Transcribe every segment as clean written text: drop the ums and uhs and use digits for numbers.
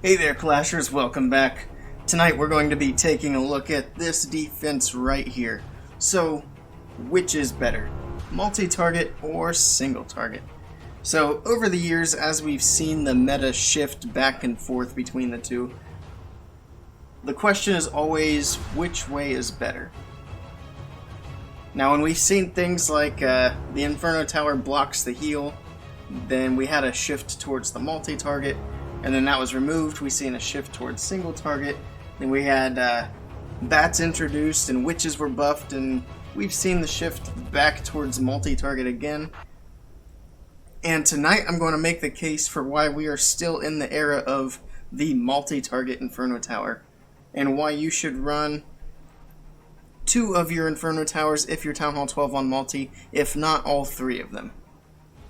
Hey there, Clashers, welcome back. Tonight we're going to be taking a look at this defense right here. So, which is better, multi-target or single-target? So, over the years, as we've seen the meta shift back and forth between the two, the question is always, which way is better? Now, when we've seen things like the Inferno Tower blocks the heal, then we had a shift towards the multi-target, and then that was removed. We've seen a shift towards single target. Then we had bats introduced and witches were buffed, and we've seen the shift back towards multi-target again. And tonight I'm going to make the case for why we are still in the era of the multi-target Inferno Tower, and why you should run 2 of your Inferno Towers if you're Town Hall 12 on multi, if not all 3 of them.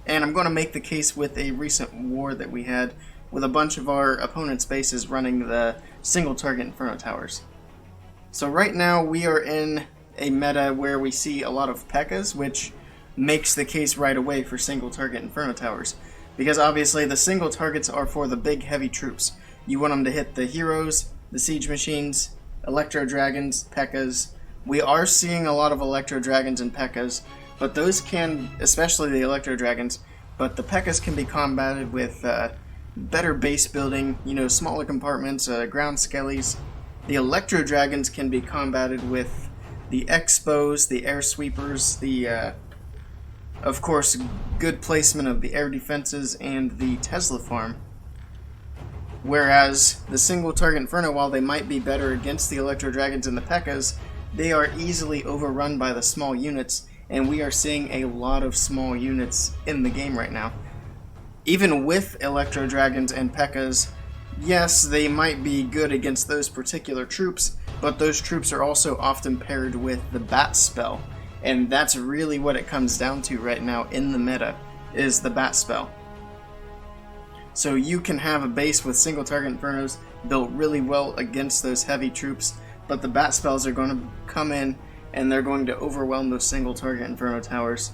And I'm going to make the case with a recent war that we had with a bunch of our opponent's bases running the single target Inferno Towers. So right now we are in a meta where we see a lot of P.E.K.K.A.s, which makes the case right away for single target Inferno Towers. Because obviously the single targets are for the big heavy troops. You want them to hit the heroes, the siege machines, electro dragons, P.E.K.K.A.s. We are seeing a lot of electro dragons and P.E.K.K.A.s, but those can, especially the electro dragons, but the P.E.K.K.A.s can be combated with better base building, smaller compartments, ground skellies. The electro dragons can be combated with the Expos, the air sweepers, the of course good placement of the air defenses and the Tesla farm. Whereas the single target Inferno, while they might be better against the electro dragons and the P.E.K.K.A.s, they are easily overrun by the small units, and we are seeing a lot of small units in the game right now. Even with Electro Dragons and P.E.K.K.A.s, yes, they might be good against those particular troops, but those troops are also often paired with the Bat spell, and that's really what it comes down to right now in the meta, is the Bat spell. So you can have a base with single target Infernos built really well against those heavy troops, but the Bat spells are going to come in and they're going to overwhelm those single target Inferno Towers.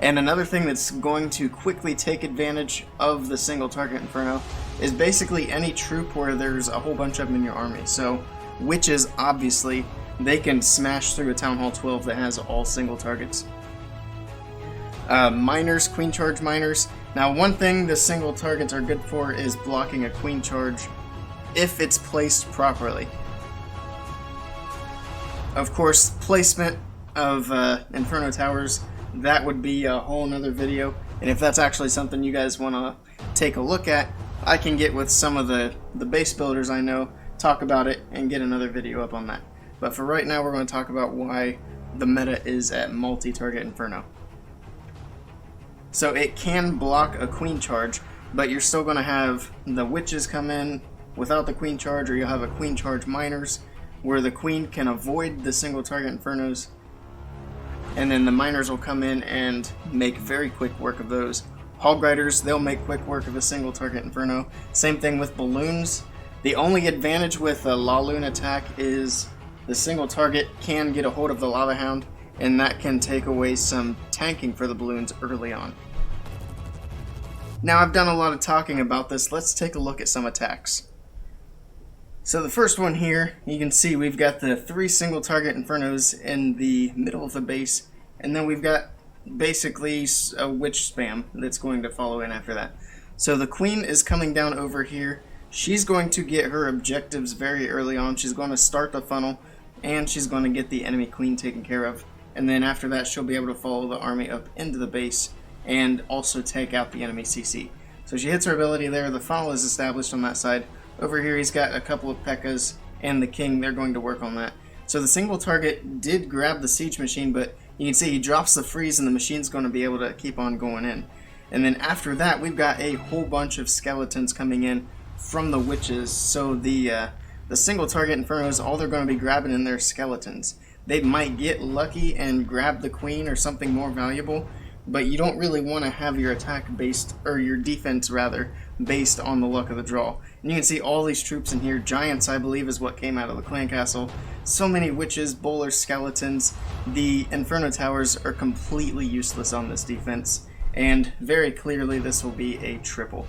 And another thing that's going to quickly take advantage of the single target Inferno is basically any troop where there's a whole bunch of them in your army. So witches, obviously, they can smash through a Town Hall 12 that has all single targets. Miners, Queen Charge Miners. Now, one thing the single targets are good for is blocking a Queen Charge if it's placed properly. Of course, placement of Inferno Towers, that would be a whole nother video, and if that's actually something you guys want to take a look at, I can get with some of the base builders I know, talk about it, and get another video up on that. But for right now, we're going to talk about why the meta is at multi-target Inferno. So it can block a Queen Charge, but you're still going to have the Witches come in without the Queen Charge, or you'll have a Queen Charge Miners, where the Queen can avoid the single target Infernos, and then the Miners will come in and make very quick work of those. Hog Riders, they'll make quick work of a single target Inferno. Same thing with Balloons. The only advantage with a Laloon attack is the single target can get a hold of the Lava Hound, and that can take away some tanking for the Balloons early on. Now, I've done a lot of talking about this. Let's take a look at some attacks. So the first one here, you can see we've got the 3 single target Infernos in the middle of the base, and then we've got basically a witch spam that's going to follow in after that. So the Queen is coming down over here. She's going to get her objectives very early on. She's going to start the funnel, and she's going to get the enemy Queen taken care of. And then after that, she'll be able to follow the army up into the base and also take out the enemy CC. So she hits her ability there. The funnel is established on that side. Over here he's got a couple of P.E.K.K.A.s and the King, they're going to work on that. So the single target did grab the siege machine, but you can see he drops the freeze and the machine's going to be able to keep on going in. And then after that we've got a whole bunch of skeletons coming in from the witches. So the single target Infernos, all they're going to be grabbing in their skeletons. They might get lucky and grab the Queen or something more valuable, but you don't really want to have your attack based, or your defense rather, based on the luck of the draw. And you can see all these troops in here. Giants, I believe, is what came out of the clan castle. So many witches, bowlers, skeletons. The Inferno Towers are completely useless on this defense, and very clearly this will be a triple.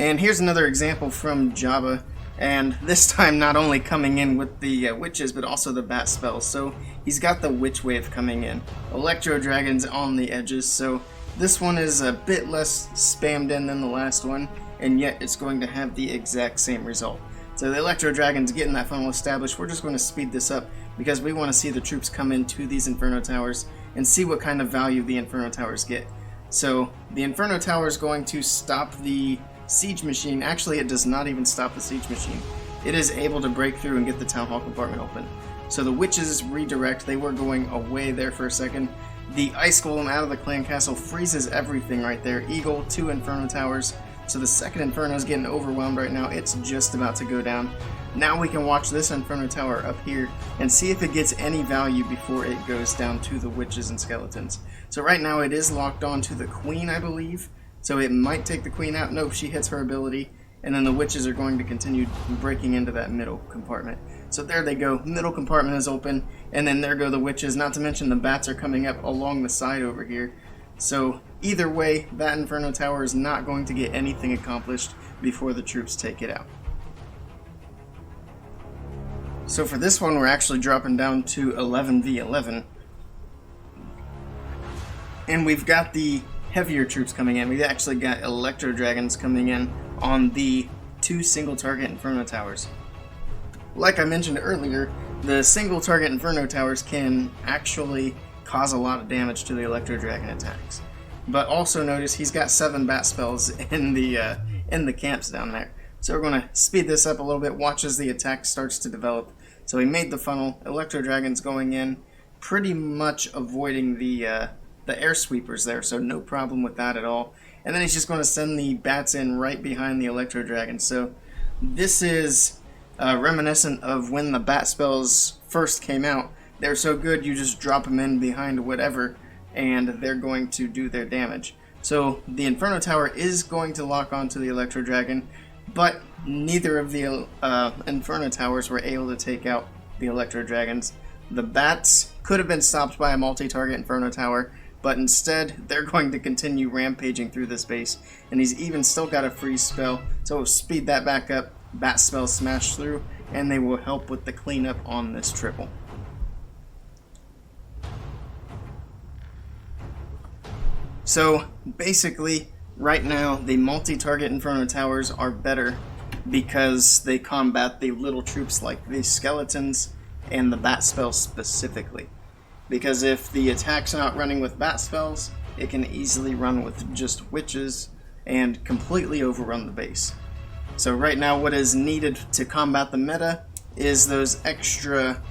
And here's another example from Jabba, and this time not only coming in with the witches, but also the bat spells. So he's got the witch wave coming in. Electro Dragons on the edges, so this one is a bit less spammed in than the last one, and yet it's going to have the exact same result. So the Electro Dragon's getting that funnel established. We're just going to speed this up because we want to see the troops come into these Inferno Towers and see what kind of value the Inferno Towers get. So the Inferno Tower is going to stop the siege machine. Actually, it does not even stop the siege machine. It is able to break through and get the Town Hall compartment open. So the witches redirect. They were going away there for a second. The Ice Golem out of the clan castle freezes everything right there. Eagle, 2 Inferno Towers. So the second Inferno is getting overwhelmed right now. It's just about to go down. Now we can watch this Inferno Tower up here and see if it gets any value before it goes down to the witches and skeletons. So right now it is locked on to the queen, I believe. So it might take the queen out. Nope, she hits her ability. And then the witches are going to continue breaking into that middle compartment. So there they go. Middle compartment is open. And then there go the witches. Not to mention the bats are coming up along the side over here. So either way, that Inferno Tower is not going to get anything accomplished before the troops take it out. So for this one, we're actually dropping down to 11v11. And we've got the heavier troops coming in. We've actually got Electro Dragons coming in on the 2 single target Inferno Towers. Like I mentioned earlier, the single target Inferno Towers can actually cause a lot of damage to the Electro Dragon attacks. But also notice he's got 7 bat spells in the camps down there. So we're going to speed this up a little bit, watch as the attack starts to develop. So he made the funnel, Electro Dragon's going in, pretty much avoiding the air sweepers there, so no problem with that at all. And then he's just going to send the bats in right behind the Electro Dragon. So this is reminiscent of when the bat spells first came out. They're so good you just drop them in behind whatever and they're going to do their damage. So the Inferno Tower is going to lock onto the Electro Dragon, but neither of the Inferno Towers were able to take out the Electro Dragons. The bats could have been stopped by a multi-target Inferno Tower, but instead they're going to continue rampaging through this base, and he's even still got a freeze spell, so we'll speed that back up. Bat spells smash through, and they will help with the cleanup on this triple. So basically, right now the multi-target Inferno Towers are better because they combat the little troops like the skeletons and the bat spells specifically. Because if the attack's not running with bat spells, it can easily run with just witches and completely overrun the base. So right now what is needed to combat the meta is those extra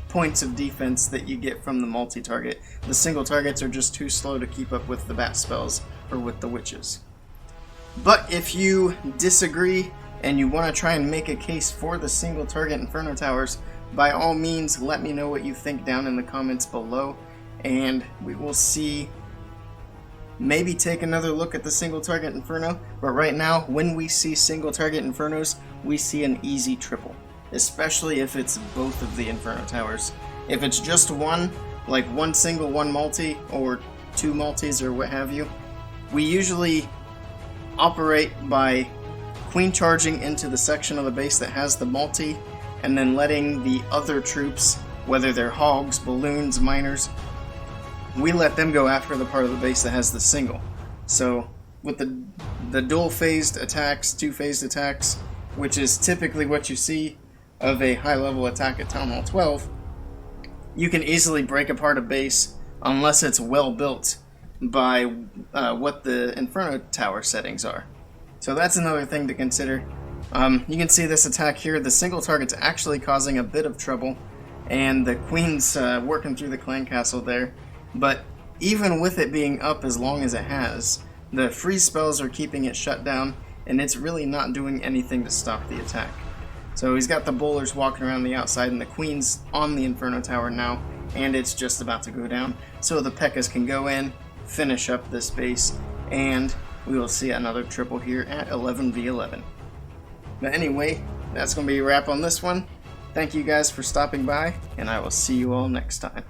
points of defense that you get from the multi-target. The single targets are just too slow to keep up with the bat spells or with the witches. But if you disagree and you want to try and make a case for the single target Inferno Towers, by all means let me know what you think down in the comments below, and we will see, maybe take another look at the single target Inferno. But right now, when we see single target Infernos, we see an easy triple, especially if it's both of the Inferno Towers. If it's just one, like one single, one multi, or 2 multis or what have you, we usually operate by queen charging into the section of the base that has the multi, and then letting the other troops, whether they're hogs, balloons, miners, we let them go after the part of the base that has the single. So with the dual phased attacks, 2-phased attacks, which is typically what you see of a high level attack at Town Hall 12, you can easily break apart a base unless it's well built by what the Inferno Tower settings are. So that's another thing to consider. You can see this attack here, the single target's actually causing a bit of trouble, and the queen's working through the clan castle there. But even with it being up as long as it has, the freeze spells are keeping it shut down, and it's really not doing anything to stop the attack. So he's got the bowlers walking around the outside, and the queen's on the Inferno Tower now, and it's just about to go down. So the P.E.K.K.A.s can go in, finish up this base, and we will see another triple here at 11v11. But anyway, that's going to be a wrap on this one. Thank you guys for stopping by, and I will see you all next time.